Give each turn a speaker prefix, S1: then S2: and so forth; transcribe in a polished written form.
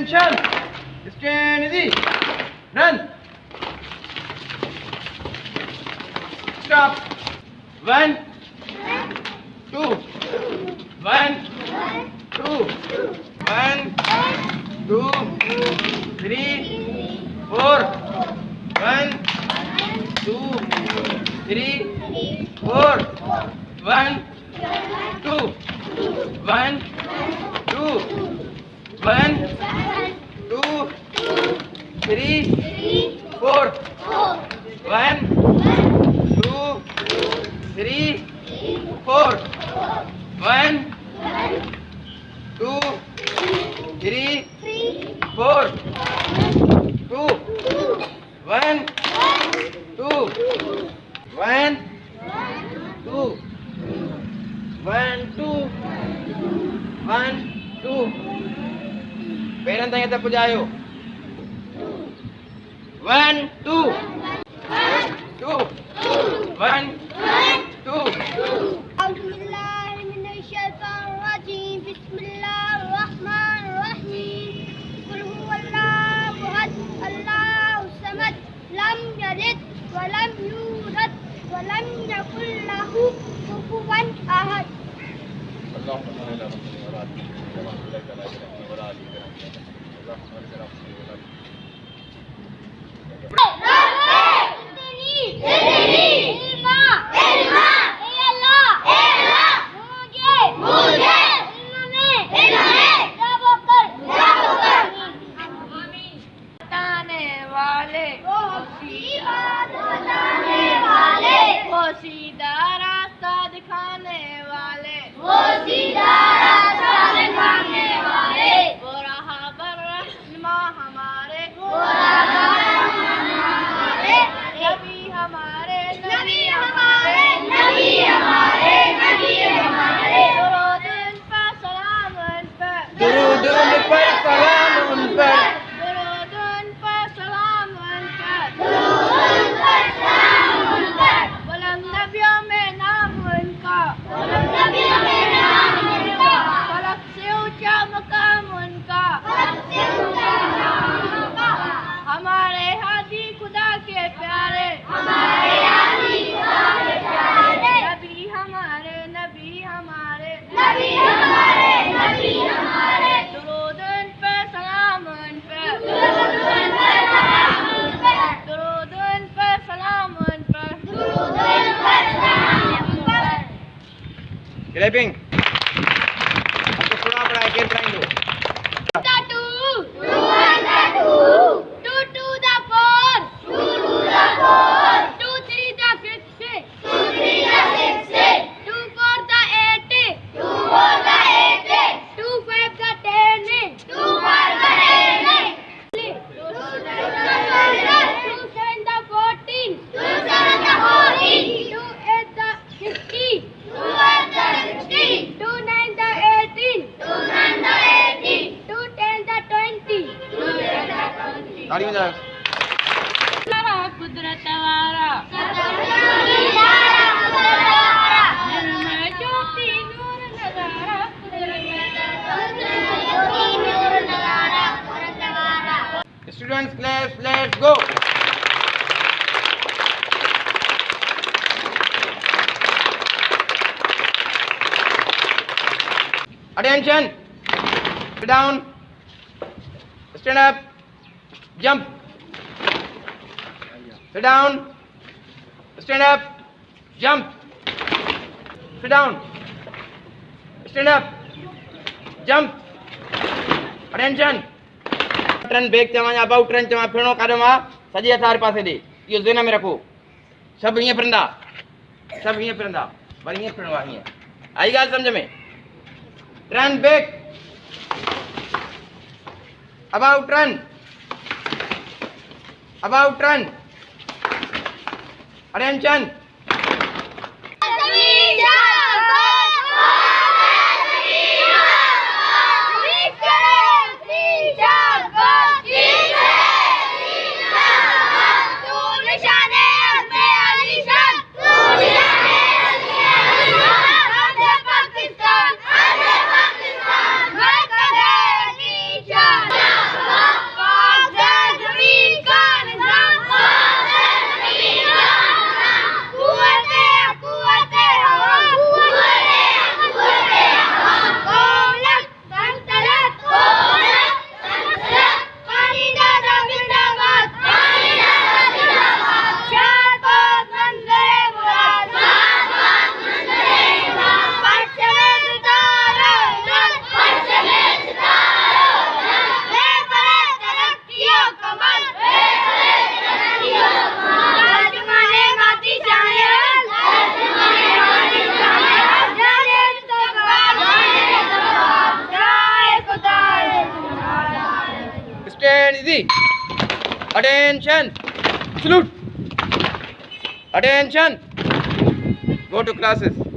S1: Attention! Stand easy. Run. Stop. 1, 2. 1, 2. 1, 2, 3, 4. 1, 2, 3, 4. 1, 2. 1, 2. 1, 2, 3, 4. 1, 2, 3, 4. 1, 2, 3, 4. 2. 1, 2. 1, 2. 1, 2. 1, 2. पेरन ताईं त पुॼायो. 1, 2. 2. 1, 2.
S2: ولم يولد ولم يكن له كفوا أحد. اللهم صل على محمد وعلى آله كما صليت على إبراهيم وعلى آل إبراهيم. اللهم بارك على محمد وعلى آل
S3: سیدھا راستہ دکھانے والے،
S2: وہ سیدھا راستہ دکھانے والے،
S3: وہ راہبر رہنما ہمارے،
S2: وہ راہبر ہمارے،
S3: نبی ہمارے،
S2: نبی ہمارے، نبی ہمارے، نبی ہمارے،
S3: درود ان پر سلام ان پر،
S1: درود ان پر سلام ان پر،
S3: درود ان پر سلام ان پر،
S2: درود ان پر سلام ان پر،
S3: بلند نبیوں میں نام ان کا،
S2: بلند نبیوں میں نام ان کا،
S3: فلک سے اونچا مقام ان کا،
S2: فلک سے اونچا مقام ان کا،
S3: ہمارے ہادی خدا کے پیارے،
S2: ہمارے ہادی خدا کے پیارے،
S3: نبی ہمارے، نبی ہمارے،
S2: نبی ہمارے، نبی ہمارے،
S3: درود ان پر سلام ان پر،
S2: درود ان پر سلام ان پر،
S3: درود ان پر سلام ان پر،
S2: درود ان پر سلام ان پر.
S1: Clapping. اب تو تھوڑا پڑھا ہے، کیر پڑھائیں گے.
S2: Two and the two,
S3: 2 to the 4,
S2: 2 to the 4,
S3: 2 3 the 6,
S2: 2 3 the 6,
S3: 2 4 the 8,
S2: 2 4 the 8,
S3: 2 5 the 10,
S2: 2 5 the 10,
S3: 2
S2: 2 7 the
S3: 7 the 14,
S2: 2 7 the 14,
S3: 2 8 the 50,
S2: 2 8 the 60,
S3: 2 9 the 18,
S2: 2 9 the 18,
S3: 2 10 the 20.
S2: 2 10 the 20.
S1: تاڑی ہو جائے.
S3: سارا قدرت وارا، دل میں جوتی نور نظارہ،
S1: Students, class, let's go. Attention. Sit down. Stand up. Jump. Sit down. Stand up. Jump. Sit down. Stand up. Jump. Attention. Turn back चवां या अबाउट टर्न चवां, फिरणो काॾो मां सॼे हथ वारे पासे ॾे. इहो ज़हन में रखो. सभु हीअं फिरंदा, सभु हीअं फिरंदा, वरी हीअं फिरणो आहे. हीअं आई ॻाल्हि सम्झ में? Turn back, about turn, about turn. Attention. Easy. Attention. Salute. Attention. Go to classes.